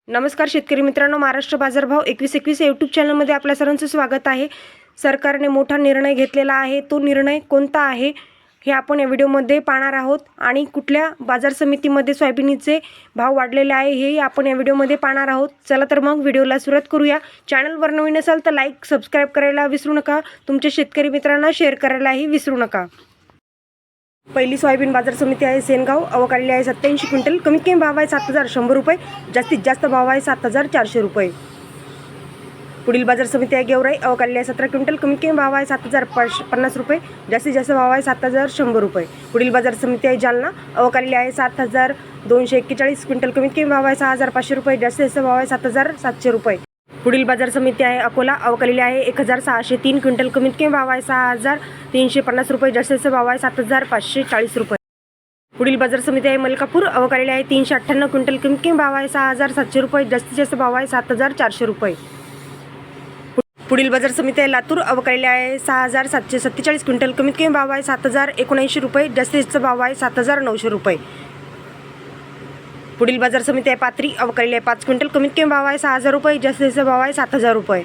नमस्कार शेतकरी मित्रांनो, महाराष्ट्र बाजारभाव 2121 या यूट्यूब चॅनलमध्ये आपल्या सर्वांचं स्वागत आहे। सरकारने मोठा निर्णय घेतलेला आहे। तो निर्णय कोणता आहे हे आपण या व्हिडिओमध्ये पाहणार आहोत आणि कुठल्या बाजार समितीमध्ये सोयाबीनचे भाव वाढलेले आहे हे आपण या व्हिडिओमध्ये पाहणार आहोत। चला तर मग व्हिडिओला सुरुवात करूया। चॅनलवर नवीन असाल तर लाईक सबस्क्राइब करायला विसरू नका। तुमच्या शेतकरी मित्रांना शेअर करायलाही विसरू नका। पहिली सोयाबीन बाजार समिती आहे सेनगाव, आवक आलेली आहे 87 क्विंटल। कमीत कमी भाव आहे 7100 रुपये, जास्तीत जास्त भाव आहे 7400 रुपये। पुढील बाजार समिती आहे गेवराई, आवक आलेली आहे 17 क्विंटल। कमीत कमी भाव आहे 7050 रुपये, जास्तीत जास्त भाव आहे 7100 रुपये। पुढील बाजार समिती आहे जालना, आवक आलेली आहे 7241 क्विंटल। कमीत कमी भाव आहे 6500 रुपये, जास्तीत जास्त भाव आहे 7700 रुपये। पुढील बाजार समिती आहे अकोला, आवक आलेली आहे 1603 क्विंटल। कमीत कमी भाव आहे 6350 रुपये, जास्तीत भाव आहे 7540 रुपये। पुढील बाजार समिती आहे मलकापूर, आवक आलेली आहे 358 क्विंटल। कमीत कमी भाव आहे 6700 रुपये, जास्तीत जास्त भाव आहे 7400 रुपये। पुढील बाजार समिती आहे लातूर, आवक आलेली आहे 6747 क्विंटल। कमीत कमी भाव आहे 7079 रुपये, जास्तीत जास्त भाव आहे 7900 रुपये। पुढील बाजार समिती आहे पाथरी, आवक आलेली आहे 5 क्विंटल। कमीत कमी भाव आहे 6000 रुपये, जास्तीत जास्त भाव आहे 7000 रुपये।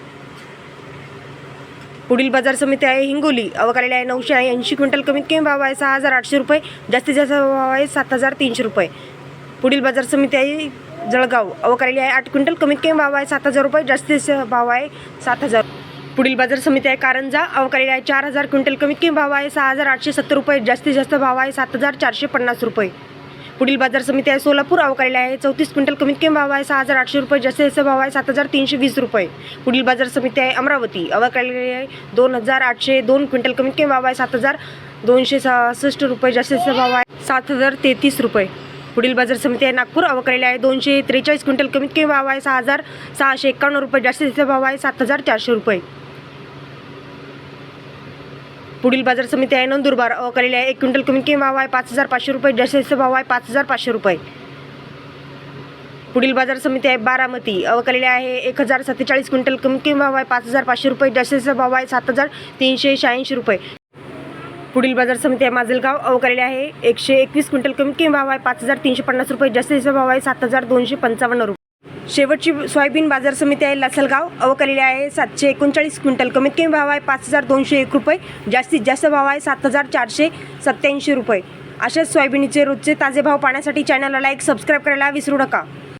पुढील बाजार समिती आहे हिंगोली, आवक आलेली आहे 980 क्विंटल। कमीत कमी भाव आहे 6800 रुपये, जास्तीत जास्त भाव आहे 7300 रुपये। पुढील बाजार समिती आहे जळगाव, आवक आलेली आहे 8 क्विंटल। कमीत कमी भाव आहे 7000 रुपये, जास्तीत जास्त भाव आहे 7000। पुढील बाजार समिती आहे कारंजा, आवक आलेली आहे 4000 क्विंटल। कमीत कमी भाव आहे 6870 रुपये, जास्तीत जास्त भाव आहे 7450 रुपये। पुढील बाजार समिती आहे सोलापूर, आवक आलेली आहे 34 क्विंटल। कमीत कमी भाव आहे 6800 रुपये, जास्तीत जास्त भाव आहे 7320 रुपये। पुढील बाजार समिती आहे अमरावती, आवक आलेली आहे 2802 क्विंटल। कमीत कमी भाव आहे 7266 रुपये, जास्तीत जास्त भाव आहे 7033 रुपये। पुढील बाजार समिती आहे नागपूर, आवक आलेली आहे 243 क्विंटल। कमीत कमी भाव आहे 6651 रुपये, जास्तीत जास्त भाव आहे 7400 रुपये। पुढील बाजार समिती आहे नंदुरबार, आवक आलेली आहे 1 क्विंटल। कमीत कमी भाव आहे 5500 रुपये, जास्तीत जास्त भाव आहे 5500 रुपये। पुढील बाजार समिती आहे बारामती, आवक आलेली आहे 1047 क्विंटल। कमीत कमी भाव आहे 5500 रुपये, जास्तीत जास्त भाव आहे 7386 रुपये। पुढील बाजार समिती आहे माजलगाव, आवक आलेली आहे 121 क्विंटल। कमीत कमी भाव आहे 5350 रुपये, जास्तीत जास्त भाव आहे 7255 रुपये। शेवटची सोयाबीन बाजार समिती आहे लासलगाव, आवक आलेली आहे 739 क्विंटल। कमीत कमी भाव आहे 5201 रुपये, जास्तीत जास्त भाव आहे 7487 रुपये। अशाच सोयाबीनचे रोजचे ताजे भाव पाहण्यासाठी चॅनलला लाईक सबस्क्राइब करायला विसरू नका।